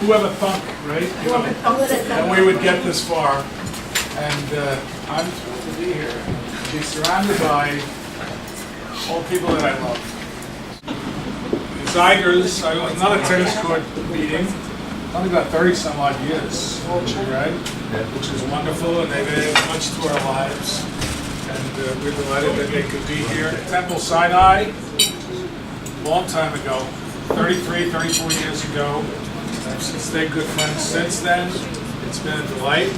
whoever thunk, right? That we would get this far. And I'm thrilled to be here, to be surrounded by all people that I love. The Zygers, I was not a tennis court meeting, only about 30 some odd years, right? Which is wonderful, and they've added much to our lives. And we're delighted that they could be here. Temple Sinai, long time ago, 33, 34 years ago. I've stayed good friends since then. It's been a delight.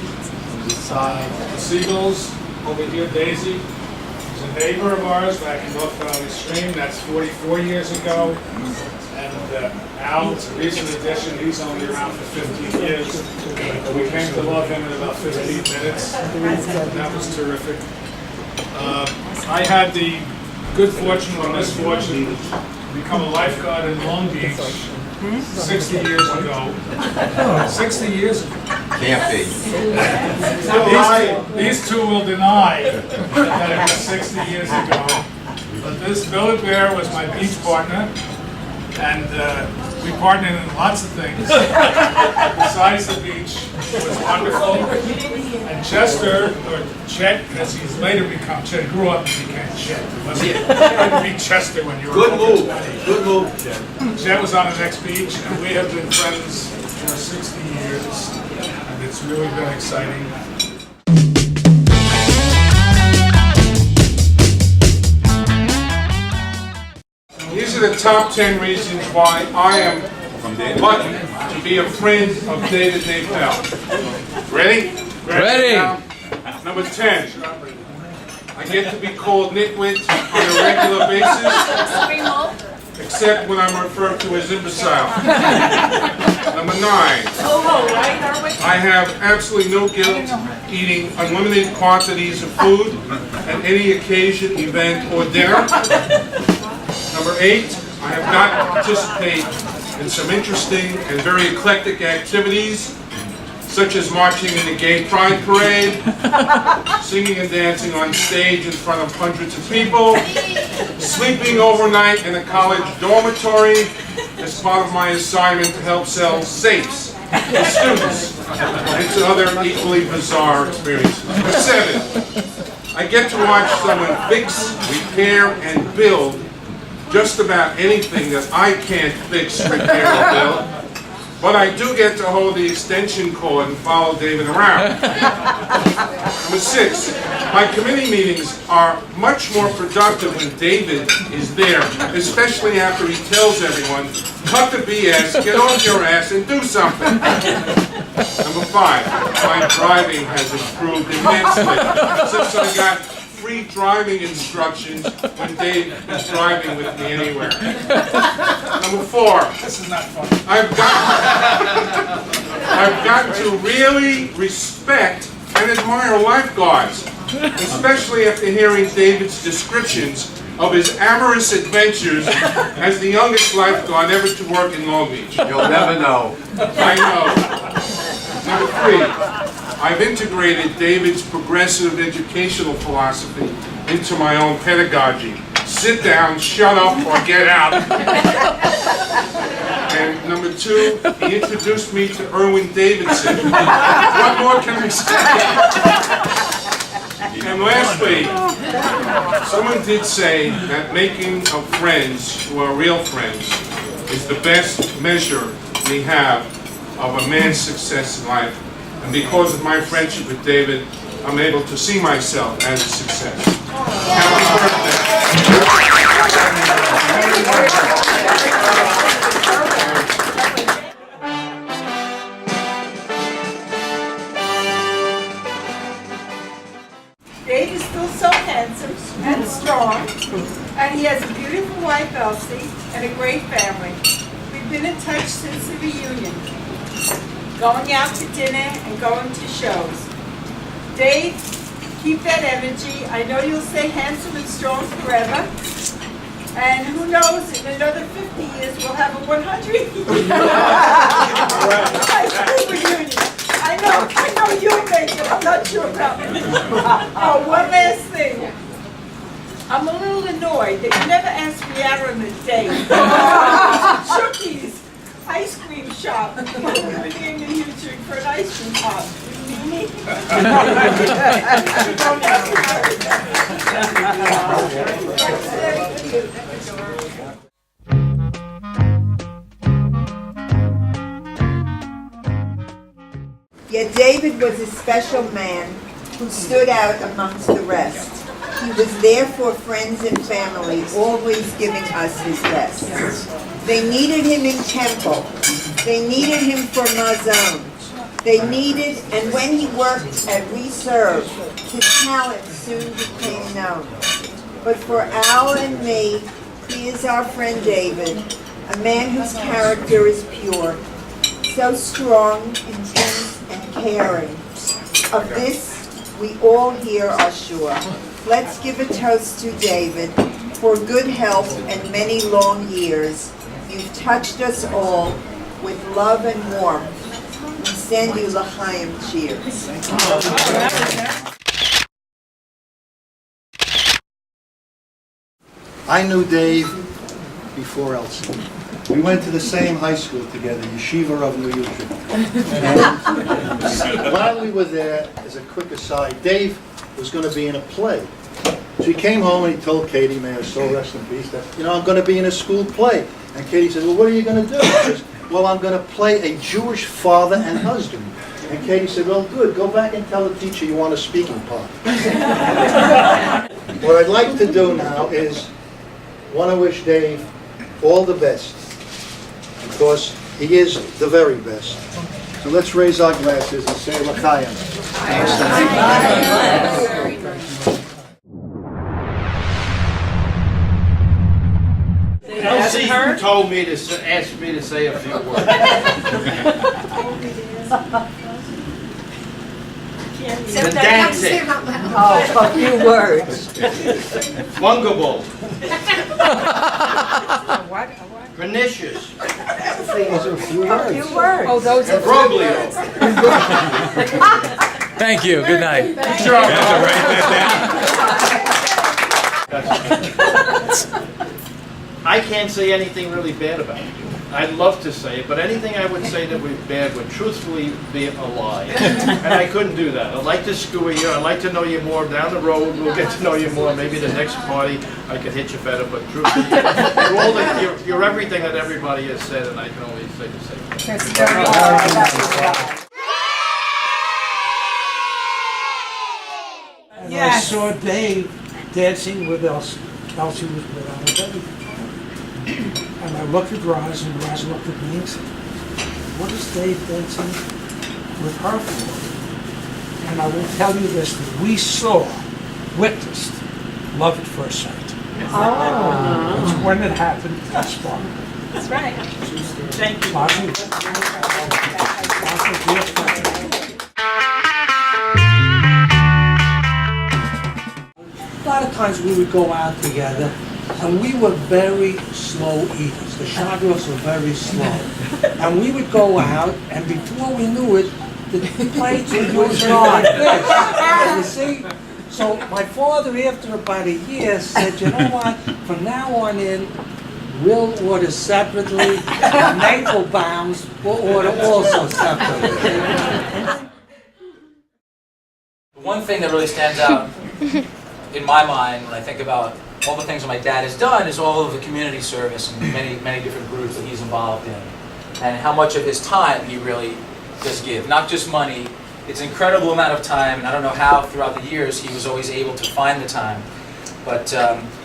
The Seagulls over here, Daisy, is a neighbor of ours back in North Valley Stream. That's 44 years ago. And Al, it's a recent addition. He's only around for 15 years. We came to love him in about 15 minutes. That was terrific. I had the good fortune or misfortune to become a lifeguard in Long Beach 60 years ago. 60 years ago. Can't be. These two will deny that it was 60 years ago. But this Billy Bear was my beach partner, and we partnered in lots of things. Besides the beach, it was wonderful. And Chester, or Chet, as he's later become, Chet grew up and became Chet. He didn't be Chester when you were Good move. Good move. Chet was on the next beach, and we have been friends for 60 years. And it's really been exciting. These are the top 10 reasons why I am lucky to be a friend of David Napel. Ready? Ready. Number 10. I get to be called nitwit on a regular basis, except when I'm referred to as imbecile. Number 9. I have absolutely no guilt eating unlimited quantities of food at any occasion, event, or dinner. Number 8, I have got to participate in some interesting and very eclectic activities, such as marching in the Gay Pride Parade, singing and dancing on stage in front of hundreds of people, sleeping overnight in a college dormitory as part of my assignment to help sell safes to students, and to other equally bizarre experiences. Number 7, I get to watch someone fix, repair, and build just about anything that I can't fix, repair, or build. But I do get to hold the extension cord and follow David around. Number 6, my committee meetings are much more productive when David is there, especially after he tells everyone, cut the BS, get off your ass and do something. Number 5, my driving has improved immensely since I got free driving instructions when Dave is driving with me anywhere. Number 4, this is not fun. I've got to really respect and admire lifeguards, especially after hearing David's descriptions of his amorous adventures as the youngest lifeguard ever to work in Long Beach. You'll never know. I know. Number 3, I've integrated David's progressive educational philosophy into my own pedagogy. Sit down, shut up, or get out. And number 2, he introduced me to Erwin Davidson. What more can I say? And lastly, someone did say that making of friends who are real friends is the best measure we have of a man's success in life. And because of my friendship with David, I'm able to see myself as a success. Happy birthday. Dave is still so handsome and strong, and he has a beautiful wife, Elsie, and a great family. We've been in touch since the reunion, going out to dinner and going to shows. Dave, keep that energy. I know you'll stay handsome and strong forever. And who knows, in another 50 years, we'll have a 100-year high school reunion. I know you'll make it. I'm not sure about me. Oh, one last thing. I'm a little annoyed that you never asked me out on a date. Chookies. ice cream shop. Me and me reaching for an ice cream shop. Mimi? That's very cute. Yet David was a special man who stood out amongst the rest. He was there for friends and family, always giving us his best. They needed him in temple. They needed him for Mazon. They needed, and when he worked at Reserve, his talent soon became known. But for Al and me, he is our friend David, a man whose character is pure, so strong, intense, and caring. Of this, we all here are sure. Let's give a toast to David for good health and many long years. You've touched us all with love and warmth. We send you l'chaim cheers. I knew Dave before Elsie. We went to the same high school together, Yeshiva of New York. And while we were there, as a quick aside, Dave was going to be in a play. So he came home and he told Katie, may her soul rest in peace, that, I'm going to be in a school play. And Katie said, well, what are you going to do? He says, well, I'm going to play a Jewish father and husband. And Katie said, well, good, go back and tell the teacher you want a speaking part. What I'd like to do now is want to wish Dave all the best, because he is the very best. So let's raise our glasses and say l'chaim. Elsie told me to ask me to say a few words. The dancing. Oh, a few words. Fungible. What? Pernicious. Those are a few words. A few words. Oh, those are Imbroglio. Thank you. Good night. I can't say anything really bad about you. I'd love to say it, but anything I would say that was bad would truthfully be a lie. And I couldn't do that. I'd like to school you. I'd like to know you more. Down the road, we'll get to know you more. Maybe the next party I could hit you better, but truthfully, you're everything that everybody has said, and I can only say the same thing. And I saw Dave dancing with Elsie. Elsie was without a baby. And I looked at Roz, and Roz looked at me and said, what is Dave dancing with her for? And I will tell you this, that we witnessed love at first sight. Oh. It's when it happened, that's far. That's right. Thank you. A lot of times we would go out together, and we were very slow eaters. The Shagros were very slow. And we would go out, and before we knew it, the plates would go like this. You see? So my father, after about a year, said, you know what, from now on in, we'll order separately, and Nagelbaum's will order also separately. One thing that really stands out in my mind when I think about all the things that my dad has done is all of the community service and many different groups that he's involved in, and how much of his time he really does give. Not just money, it's an incredible amount of time, and I don't know how throughout the years he was always able to find the time. But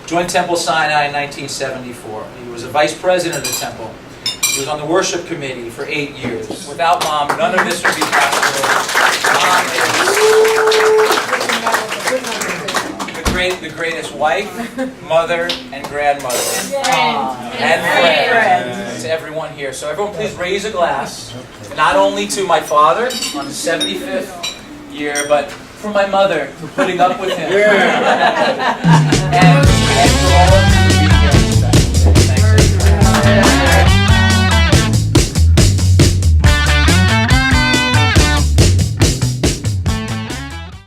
joined Temple Sinai in 1974. He was a vice president of the temple. He was on the worship committee for 8 years. Without Mom, none of this would be possible. Mom is the greatest wife, mother, and grandmother. And friend to everyone here. So everyone please raise a glass, not only to my father on his 75th year, but for my mother for putting up with him. And for all of you being here. Thanks.